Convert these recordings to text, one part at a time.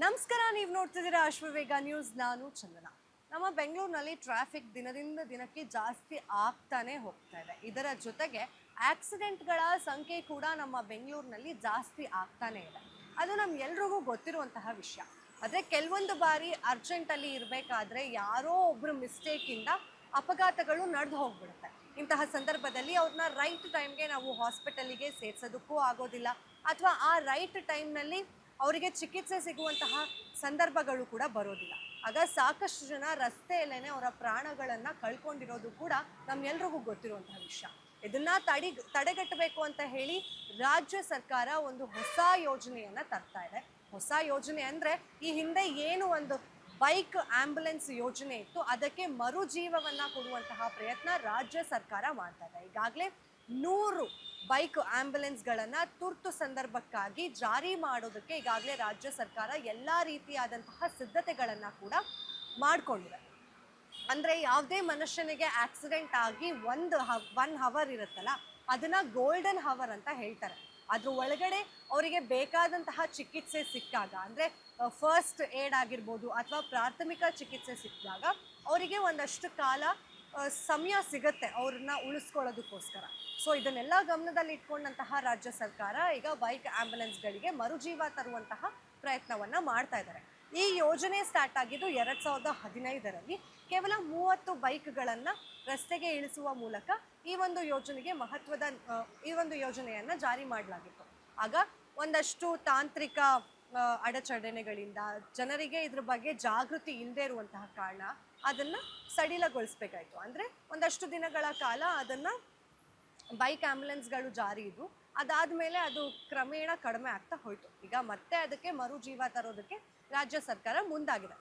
ನಮಸ್ಕಾರ, ನೀವು ನೋಡ್ತಿದ್ದೀರಾ ಅಶ್ವವೇಗ ನ್ಯೂಸ್. ನಾನು ಚಂದನ. ನಮ್ಮ ಬೆಂಗಳೂರಿನಲ್ಲಿ ಟ್ರಾಫಿಕ್ ದಿನದಿಂದ ದಿನಕ್ಕೆ ಜಾಸ್ತಿ ಆಗ್ತಾನೆ ಹೋಗ್ತಾ ಇದೆ. ಇದರ ಜೊತೆಗೆ ಆಕ್ಸಿಡೆಂಟ್ಗಳ ಸಂಖ್ಯೆ ಕೂಡ ನಮ್ಮ ಬೆಂಗಳೂರಿನಲ್ಲಿ ಜಾಸ್ತಿ ಆಗ್ತಾನೆ ಇದೆ. ಅದು ನಮ್ಗೆಲ್ರಿಗೂ ಗೊತ್ತಿರುವಂತಹ ವಿಷಯ. ಆದರೆ ಕೆಲವೊಂದು ಬಾರಿ ಅರ್ಜೆಂಟಲ್ಲಿ ಇರಬೇಕಾದ್ರೆ ಯಾರೋ ಒಬ್ಬರು ಮಿಸ್ಟೇಕಿಂದ ಅಪಘಾತಗಳು ನಡೆದು ಹೋಗ್ಬಿಡುತ್ತೆ. ಇಂತಹ ಸಂದರ್ಭದಲ್ಲಿ ಅವ್ರನ್ನ ರೈಟ್ ಟೈಮ್ಗೆ ನಾವು ಹಾಸ್ಪಿಟಲಿಗೆ ಸೇರಿಸೋದಕ್ಕೂ ಆಗೋದಿಲ್ಲ, ಅಥವಾ ಆ ರೈಟ್ ಟೈಮ್ನಲ್ಲಿ ಅವರಿಗೆ ಚಿಕಿತ್ಸೆ ಸಿಗುವಂತಹ ಸಂದರ್ಭಗಳು ಕೂಡ ಬರೋದಿಲ್ಲ. ಆಗ ಸಾಕಷ್ಟು ಜನ ರಸ್ತೆಯಲ್ಲೇ ಅವರ ಪ್ರಾಣಗಳನ್ನು ಕಳ್ಕೊಂಡಿರೋದು ಕೂಡ ನಮ್ಮೆಲ್ರಿಗೂ ಗೊತ್ತಿರುವಂತಹ ವಿಷಯ. ಇದನ್ನ ತಡೆಗಟ್ಟಬೇಕು ಅಂತ ಹೇಳಿ ರಾಜ್ಯ ಸರ್ಕಾರ ಒಂದು ಹೊಸ ಯೋಜನೆಯನ್ನ ತರ್ತಾ ಇದೆ. ಹೊಸ ಯೋಜನೆ ಅಂದ್ರೆ ಈ ಹಿಂದೆ ಏನು ಒಂದು ಬೈಕ್ ಆಂಬ್ಯುಲೆನ್ಸ್ ಯೋಜನೆ ಇತ್ತು, ಅದಕ್ಕೆ ಮರುಜೀವವನ್ನ ಕೊಡುವಂತಹ ಪ್ರಯತ್ನ ರಾಜ್ಯ ಸರ್ಕಾರ ಮಾಡ್ತಾ ಇದೆ. ಈಗಾಗಲೇ 100 ಬೈಕ್ ಆಂಬ್ಯುಲೆನ್ಸ್ಗಳನ್ನು ತುರ್ತು ಸಂದರ್ಭಕ್ಕಾಗಿ ಜಾರಿ ಮಾಡೋದಕ್ಕೆ ಈಗಾಗಲೇ ರಾಜ್ಯ ಸರ್ಕಾರ ಎಲ್ಲ ರೀತಿಯಾದಂತಹ ಸಿದ್ಧತೆಗಳನ್ನು ಕೂಡ ಮಾಡಿಕೊಂಡಿದೆ. ಅಂದರೆ ಯಾವುದೇ ಮನುಷ್ಯನಿಗೆ ಆಕ್ಸಿಡೆಂಟ್ ಆಗಿ ಒನ್ ಹವರ್ ಇರುತ್ತಲ್ಲ, ಅದನ್ನು ಗೋಲ್ಡನ್ ಹವರ್ ಅಂತ ಹೇಳ್ತಾರೆ. ಅದ್ರ ಒಳಗಡೆ ಅವರಿಗೆ ಬೇಕಾದಂತಹ ಚಿಕಿತ್ಸೆ ಸಿಕ್ಕಾಗ, ಅಂದರೆ ಫಸ್ಟ್ ಏಡ್ ಆಗಿರ್ಬೋದು ಅಥವಾ ಪ್ರಾಥಮಿಕ ಚಿಕಿತ್ಸೆ ಸಿಕ್ಕಿದಾಗ ಅವರಿಗೆ ಒಂದಷ್ಟು ಕಾಲ ಸಮಯ ಸಿಗುತ್ತೆ ಅವ್ರನ್ನ ಉಳಿಸ್ಕೊಳ್ಳೋದಕ್ಕೋಸ್ಕರ. ಸೊ ಇದನ್ನೆಲ್ಲ ಗಮನದಲ್ಲಿ ಇಟ್ಕೊಂಡಂತಹ ರಾಜ್ಯ ಸರ್ಕಾರ ಈಗ ಬೈಕ್ ಆಂಬ್ಯುಲೆನ್ಸ್ಗಳಿಗೆ ಮರುಜೀವ ತರುವಂತಹ ಪ್ರಯತ್ನವನ್ನು ಮಾಡ್ತಾ ಇದ್ದಾರೆ. ಈ ಯೋಜನೆ ಸ್ಟಾರ್ಟ್ ಆಗಿದ್ದು 2015ರಲ್ಲಿ. ಕೇವಲ 30 ಬೈಕ್ಗಳನ್ನು ರಸ್ತೆಗೆ ಇಳಿಸುವ ಮೂಲಕ ಈ ಒಂದು ಯೋಜನೆಯನ್ನು ಜಾರಿ ಮಾಡಲಾಗಿತ್ತು. ಆಗ ಒಂದಷ್ಟು ತಾಂತ್ರಿಕ ಅಡಚಣೆಗಳಿಂದ ಜನರಿಗೆ ಇದ್ರ ಬಗ್ಗೆ ಜಾಗೃತಿ ಇಲ್ಲದೆ ಇರುವಂತಹ ಕಾರಣ ಅದನ್ನು ಸಡಿಲಗೊಳಿಸ್ಬೇಕಾಯಿತು. ಅಂದರೆ ಒಂದಷ್ಟು ದಿನಗಳ ಕಾಲ ಅದನ್ನು ಬೈಕ್ ಆಂಬ್ಯುಲೆನ್ಸ್ಗಳು ಜಾರಿ ಇದ್ವು. ಅದಾದಮೇಲೆ ಅದು ಕ್ರಮೇಣ ಕಡಿಮೆ ಆಗ್ತಾ ಹೋಯಿತು. ಈಗ ಮತ್ತೆ ಅದಕ್ಕೆ ಮರುಜೀವ ತರೋದಕ್ಕೆ ರಾಜ್ಯ ಸರ್ಕಾರ ಮುಂದಾಗಿದೆ.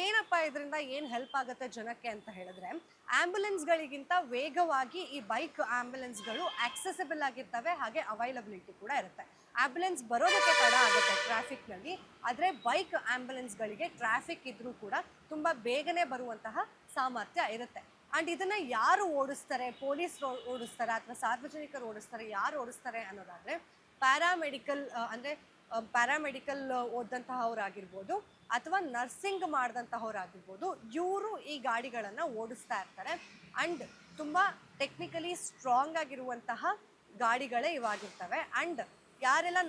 ಏನಪ್ಪ ಇದರಿಂದ ಏನು ಹೆಲ್ಪ್ ಆಗುತ್ತೆ ಜನಕ್ಕೆ ಅಂತ ಹೇಳಿದ್ರೆ, ಆಂಬ್ಯುಲೆನ್ಸ್ಗಳಿಗಿಂತ ವೇಗವಾಗಿ ಈ ಬೈಕ್ ಆಂಬ್ಯುಲೆನ್ಸ್ಗಳು ಆಕ್ಸೆಸಿಬಲ್ ಆಗಿರ್ತವೆ, ಹಾಗೆ ಅವೈಲಬಿಲಿಟಿ ಕೂಡ ಇರುತ್ತೆ. ಆಂಬ್ಯುಲೆನ್ಸ್ ಬರೋದಕ್ಕೆ ತಡ ಆಗುತ್ತೆ ಟ್ರಾಫಿಕ್ನಲ್ಲಿ, ಆದರೆ ಬೈಕ್ ಆಂಬ್ಯುಲೆನ್ಸ್ಗಳಿಗೆ ಟ್ರಾಫಿಕ್ ಇದ್ರೂ ಕೂಡ ತುಂಬ ಬೇಗನೆ ಬರುವಂತಹ ಸಾಮರ್ಥ್ಯ ಇರುತ್ತೆ. ಆ್ಯಂಡ್ ಇದನ್ನು ಯಾರು ಓಡಿಸ್ತಾರೆ, ಪೊಲೀಸ್ ಓಡಿಸ್ತಾರೆ ಅಥವಾ ಸಾರ್ವಜನಿಕರು ಓಡಿಸ್ತಾರೆ, ಯಾರು ಓಡಿಸ್ತಾರೆ ಅನ್ನೋದಾದರೆ ಪ್ಯಾರಾಮೆಡಿಕಲ್ ಓದಂತಹವರಾಗಿರ್ಬೋದು ಅಥವಾ ನರ್ಸಿಂಗ್ ಮಾಡಿದಂತಹವರಾಗಿರ್ಬೋದು, ಇವರು ಈ ಗಾಡಿಗಳನ್ನು ಓಡಿಸ್ತಾ ಇರ್ತಾರೆ. ಆ್ಯಂಡ್ ತುಂಬ ಟೆಕ್ನಿಕಲಿ ಸ್ಟ್ರಾಂಗ್ ಆಗಿರುವಂತಹ ಗಾಡಿಗಳೇ ಇವಾಗಿರ್ತವೆ. ಆ್ಯಂಡ್ ಯಾರೆಲ್ಲ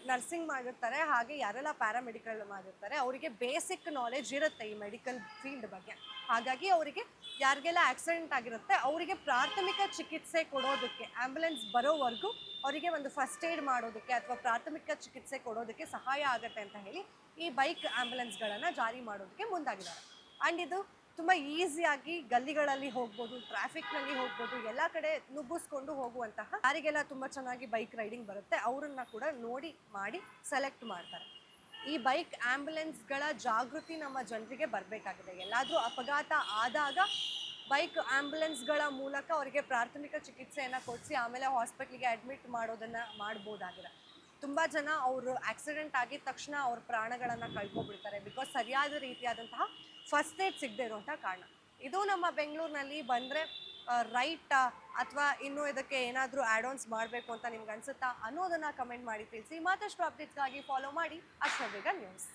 ನರ್ಸಿಂಗ್ ಮಾಡಿರ್ತಾರೆ, ಹಾಗೆ ಯಾರೆಲ್ಲ ಪ್ಯಾರಾಮೆಡಿಕಲ್ ಮಾಡಿರ್ತಾರೆ, ಅವರಿಗೆ ಬೇಸಿಕ್ ನಾಲೆಜ್ ಇರುತ್ತೆ ಈ ಮೆಡಿಕಲ್ ಫೀಲ್ಡ್ ಬಗ್ಗೆ. ಹಾಗಾಗಿ ಅವರಿಗೆ ಯಾರಿಗೆಲ್ಲ ಆಕ್ಸಿಡೆಂಟ್ ಆಗಿರುತ್ತೆ ಅವರಿಗೆ ಪ್ರಾಥಮಿಕ ಚಿಕಿತ್ಸೆ ಕೊಡೋದಕ್ಕೆ, ಆಂಬ್ಯುಲೆನ್ಸ್ ಬರೋವರೆಗೂ ಅವರಿಗೆ ಒಂದು ಫಸ್ಟ್ ಏಡ್ ಮಾಡೋದಕ್ಕೆ ಅಥವಾ ಪ್ರಾಥಮಿಕ ಚಿಕಿತ್ಸೆ ಕೊಡೋದಕ್ಕೆ ಸಹಾಯ ಆಗುತ್ತೆ ಅಂತ ಹೇಳಿ ಈ ಬೈಕ್ ಆಂಬ್ಯುಲೆನ್ಸ್ಗಳನ್ನು ಜಾರಿ ಮಾಡೋದಕ್ಕೆ ಮುಂದಾಗಿದ್ದಾರೆ. ಆ್ಯಂಡ್ ಇದು ತುಂಬ ಈಸಿಯಾಗಿ ಗಲ್ಲಿಗಳಲ್ಲಿ ಹೋಗ್ಬೋದು, ಟ್ರಾಫಿಕ್ನಲ್ಲಿ ಹೋಗ್ಬೋದು, ಎಲ್ಲ ಕಡೆ ನುಗ್ಗಿಸ್ಕೊಂಡು ಹೋಗುವಂತಹ, ಯಾರಿಗೆಲ್ಲ ತುಂಬ ಚೆನ್ನಾಗಿ ಬೈಕ್ ರೈಡಿಂಗ್ ಬರುತ್ತೆ ಅವರನ್ನು ಕೂಡ ಮಾಡಿ ಸೆಲೆಕ್ಟ್ ಮಾಡ್ತಾರೆ. ಈ ಬೈಕ್ ಆಂಬ್ಯುಲೆನ್ಸ್ಗಳ ಜಾಗೃತಿ ನಮ್ಮ ಜನರಿಗೆ ಬರಬೇಕಾಗಿದೆ. ಎಲ್ಲಾದರೂ ಅಪಘಾತ ಆದಾಗ ಬೈಕ್ ಆಂಬ್ಯುಲೆನ್ಸ್ಗಳ ಮೂಲಕ ಅವರಿಗೆ ಪ್ರಾಥಮಿಕ ಚಿಕಿತ್ಸೆಯನ್ನು ಕೊಡಿಸಿ ಆಮೇಲೆ ಹಾಸ್ಪಿಟ್ಲಿಗೆ ಅಡ್ಮಿಟ್ ಮಾಡೋದನ್ನು ಮಾಡ್ಬೋದಾಗಿದೆ. ತುಂಬ ಜನ ಅವರು ಆಕ್ಸಿಡೆಂಟ್ ಆಗಿದ ತಕ್ಷಣ ಅವ್ರ ಪ್ರಾಣಗಳನ್ನು ಕಳ್ಕೊಬಿಡ್ತಾರೆ, ಬಿಕಾಸ್ ಸರಿಯಾದ ರೀತಿಯಾದಂತಹ ಫಸ್ಟ್ ಏಡ್ ಸಿಗದೆ ಇರುವಂಥ ಕಾರಣ. ಇದು ನಮ್ಮ ಬೆಂಗಳೂರಿನಲ್ಲಿ ಬಂದರೆ ರೈಟ್ ಅಥವಾ ಇನ್ನೂ ಇದಕ್ಕೆ ಏನಾದರೂ ಆ್ಯಡ್-ಆನ್ಸ್ ಮಾಡಬೇಕು ಅಂತ ನಿಮ್ಗೆ ಅನಿಸುತ್ತಾ ಅನ್ನೋದನ್ನು ಕಮೆಂಟ್ ಮಾಡಿ ತಿಳಿಸಿ. ಮತ್ತಷ್ಟು ಅಪ್ಡೇಟ್ಸ್ಗಾಗಿ ಫಾಲೋ ಮಾಡಿ ಅಶ್ವವೇಗ ನ್ಯೂಸ್.